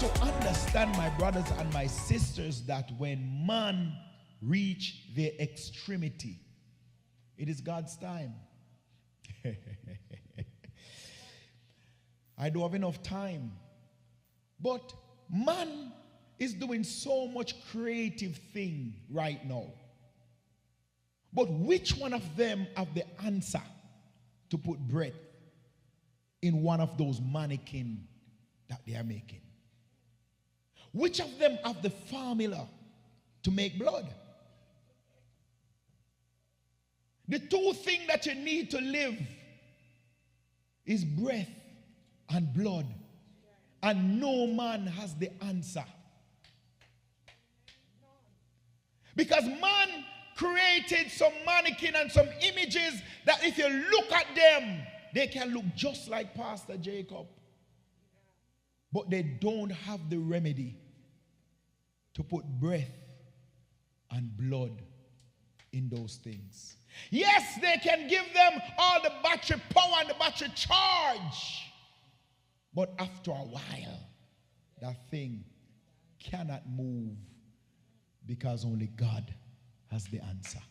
you to understand, my brothers and my sisters, that when man reach their extremity, it is God's time. I don't have enough time. But man is doing so much creative thing right now. But which one of them have the answer to put breath in one of those mannequins that they are making? Which of them have the formula to make blood? The two things that you need to live is breath and blood. And no man has the answer. Because man created some mannequin and some images that if you look at them, they can look just like Pastor Jacob. But they don't have the remedy to put breath and blood in those things. Yes, they can give them all the battery power and the battery charge. But after a while, that thing cannot move because only God has the answer.